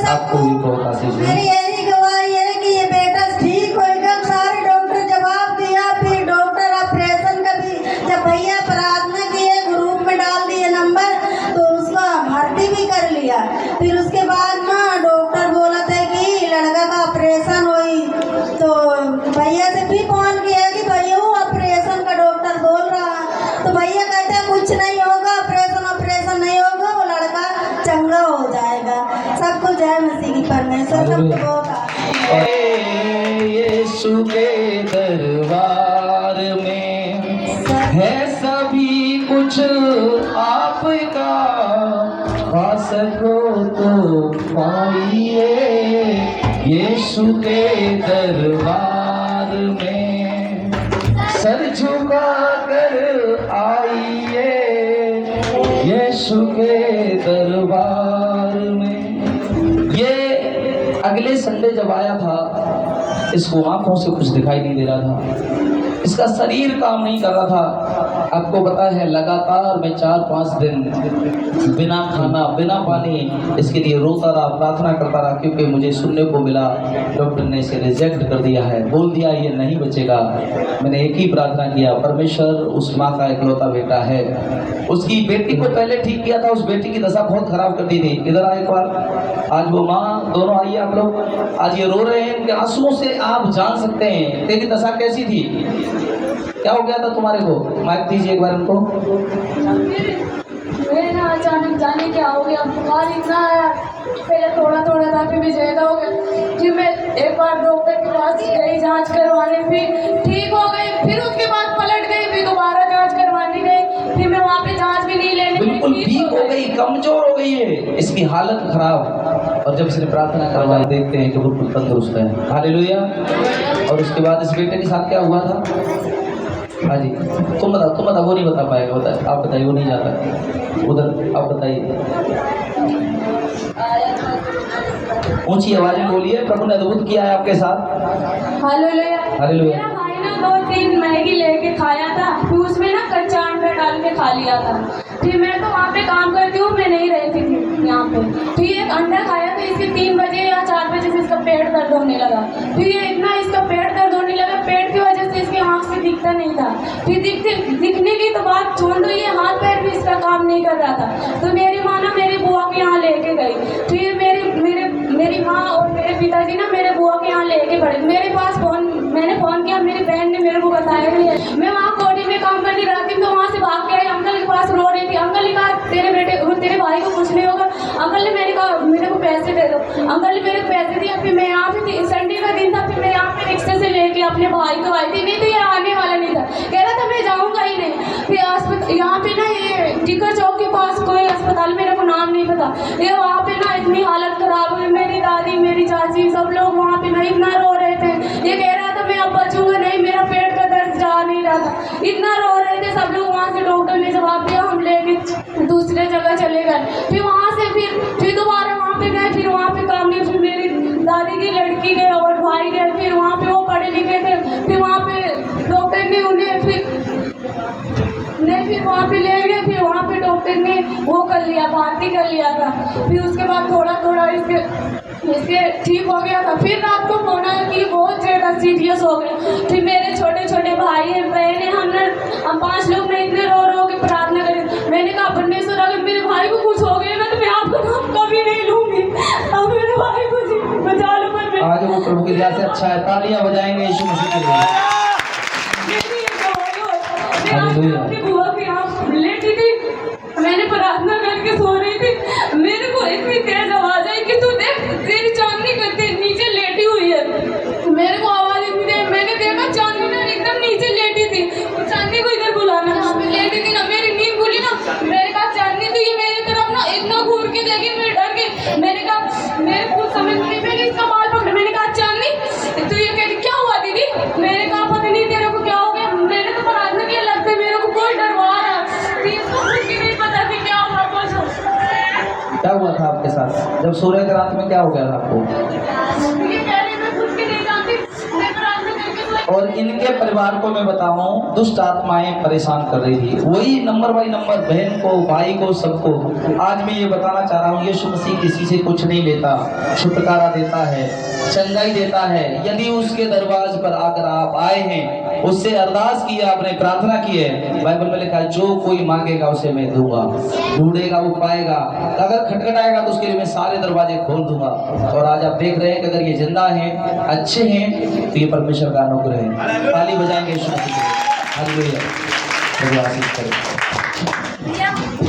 आपको भी बहुत आशीष मेरी है। यही गवाही है कि ये बेटा ठीक होएगा। सारे डॉक्टर जवाब दिया, फिर डॉक्टर ऑपरेशन का भी जब भैया प्रार्थना किए, ग्रुप में डाल दिए नंबर, तो उसका भर्ती भी कर लिया। फिर उसके बाद ना डॉक्टर बोला था कि लड़का का ऑपरेशन हुई, तो भैया से भी फोन किया कि भैया ऑपरेशन का डॉक्टर बोल रहा है, तो भैया कहते हैं कुछ नहीं होगा, ऑपरेशन नहीं होगा, वो लड़का चंगा हो जाएगा। सबको जय मसीह की परमेश्वर सबको बहुत यीशु के दरबार में है सभी कुछ आपका, पा सको तो पाइए यीशु के दरबार में, सर झुका कर आइए यीशु के दरबार में। ये अगले संडे जब आया था, इसको आंखों से कुछ दिखाई नहीं दे रहा था, इसका शरीर काम नहीं कर रहा था। आपको पता है लगातार मैं 4-5 दिन बिना खाना बिना पानी इसके लिए रोता रहा, प्रार्थना करता रहा, क्योंकि मुझे सुनने को मिला डॉक्टर ने इसे रिजेक्ट कर दिया है, बोल दिया ये नहीं बचेगा। मैंने एक ही प्रार्थना किया, परमेश्वर उस माँ का इकलौता बेटा है, उसकी बेटी को पहले ठीक किया था, उस बेटी की दशा बहुत खराब कर दी थी। इधर आए एक बार, आज वो माँ दोनों आइए आप लोग, आज ये रो रहे हैं, इनके आंसुओं से आप जान सकते हैं तेरी दशा कैसी थी, क्या हो गया था तुम्हारे को। माइक दीजिए एक बार उनको। मेरे ना अचानक जाने क्या हो गया, बुखार इतना आया, पहले थोड़ा थोड़ा था, फिर भी ज्यादा हो गया। फिर मैं एक बार डॉक्टर के पास गई जांच करवाने, फिर ठीक हो गई, फिर उसके बाद पलट गई, फिर दोबारा जांच करवाने गई, फिर मैं वहाँ पे जांच भी नहीं लेने, बिल्कुल वीक हो गई, कमजोर हो गई है, इसकी हालत खराब। और जब इसने प्रार्थना करवाई देखते हैं कि बिल्कुल तंदुरुस्त है, हालेलुया। और उसके बाद इस बेटे के साथ क्या हुआ था, हाँ जी तुम बताओ, वो नहीं बता पाएगा, बताए आप बताइए, वो नहीं जाता उधर, आप बताइए, ऊंची आवाज में बोलिए। प्रभु ने अद्भुत किया है आपके साथ, हालेलुया। हालेलुया। मेरा भाई ना 2-3 मैगी लेके खाया था, फिर उसमें ना कच्चा अंडा डाल के खा लिया था। फिर मैं तो वहाँ पे काम करती हूँ, मैं नहीं रहती थी यहाँ पे। फिर एक अंडा खाया तो इसके 3 बजे या 4 बजे से इसका पेट दर्द होने लगा। फिर ये इतना इसका पेट दर्द होने लगा, पेट की वजह से इसकी आँख से दिखता नहीं था। फिर दिखने की तो बात छोड़ दो, ये हाथ पैर भी इसका काम नहीं कर रहा था। तो मेरी माँ ना मेरी बुआ के यहाँ लेके गई। फिर मेरी माँ और मेरे पिताजी ना मेरे बुआ के यहाँ लेके पड़े। मेरे पास मैंने फ़ोन किया, मेरी बहन ने मेरे को बताया भी है। मैं वहाँ कोठी में काम करती रहती, तो वहाँ से भाग के आई, अंकल के पास रो रही थी। अंकल ने कहा तेरे भाई को कुछ नहीं होगा। अंकल ने मेरे को पैसे दे दो। अंकल ने मेरे को पैसे दिया। फिर मैं यहाँ पे थी, संडे का दिन था, फिर मैं यहाँ पे रिक्शे से लेके अपने भाई को आई थी। नहीं तो ये आने वाला नहीं था, कह रहा था मैं जाऊँगा ही नहीं। फिर यहाँ पे ना ये टिकर चौक के पास कोई अस्पताल, मेरे को नाम नहीं पता, ये वहाँ पे ना इतनी हालत खराब हुई। मेरी दादी मेरी चाची सब लोग वहाँ पे ना इतना रो रहे थे। ये कह रहा था मैं अब बचूंगा नहीं, मेरा पेट का दर्द जा नहीं रहा था, इतना रो रहे थे सब लोग। वहाँ से डॉक्टर ने जवाब दिया, हम लेके दूसरे जगह चले गए। फिर वहाँ से फिर दोबारा वहाँ पे गए, फिर वहाँ पे काम नहीं। फिर मेरी दादी की लड़की गए और भाई गए, फिर वहाँ पे वो पढ़े लिखे थे। फिर वहाँ पे डॉक्टर ने उन्हें फिर वहाँ पे ले गए। फिर वहाँ पे डॉक्टर ने वो कर लिया, भर्ती कर लिया था। फिर उसके बाद थोड़ा थोड़ा इसके ठीक हो गया था। फिर रात को फोन आया कि बहुत ज़्यादा सीरियस हो गया। फिर मेरे छोटे छोटे भाई हैं बहन हैं, हम 5 लोग ने इतने रो के प्रार्थना करी। मैंने कहा परमेश्वर अगर मेरे भाई को कुछ हो गया ना तो मैं आपका नाम कभी नहीं लूँगी, अब मेरे भाई को बचा लो। आज वो प्रभु की दया से अच्छा है, तालियां बजाएंगे यीशु मसीह के लिए। अपनी बुआ के यहाँ लेटी थी, मैंने प्रार्थना करके सो रही थी, मेरे को इतनी तेज आवाज आई कि तू देख तेरी चांदनी करते नीचे लेटी हुई है। मेरे को आवाज इतनी देर, मैंने देखा चांदनी ना एकदम नीचे लेटी थी। तो चांदनी को इधर बुलाना, यहाँ पे लेटी थी ना, मेरी नींद खुली ना, मेरे कहा चांदनी तो ये मेरी तरफ ना इतना घूर के देखी, मैं डर गई। मैंने कहा मेरे कुछ समझ नहीं, मैंने इसका बाल पकड़ा, मैंने कहा चांदनी तो ये कहती क्या हुआ दीदी। मैंने कहा पता नहीं तेरे को क्या हो गया, मैंने तो प्रार्थना किया, लगता है मेरे को कोई डरवा रहा। नहीं पता कि क्या हुआ, क्या हुआ था आपके साथ जब सो रहे थे रात में, क्या हो गया था आपको। ये कह रही मैं खुद भी नहीं जानती, मैं प्रार्थना करके और इनके परिवार को मैं बताऊं, दुष्ट आत्माएं परेशान कर रही थी। वही नंबर बाई नंबर बहन को, भाई को, सबको आज मैं ये बताना चाह रहा हूँ, यीशु मसीह किसी से कुछ नहीं लेता, छुटकारा देता है, चंगाई देता है। यदि उसके दरवाजे पर आकर आप आए हैं, उससे अरदास किया, आपने प्रार्थना की है, बाइबल में लिखा है जो कोई मांगेगा उसे मैं दूंगा, ढूंढेगा वो पाएगा, अगर खटखटाएगा तो उसके लिए मैं सारे दरवाजे खोल दूंगा। और आज आप देख रहे हैं कि अगर ये जिंदा हैं, अच्छे हैं, तो ये परमेश्वर का अनुग्रह है। ताली बजाएंगे यीशु मसीह के लिए। हालेलुया। प्रभु आशीष करे।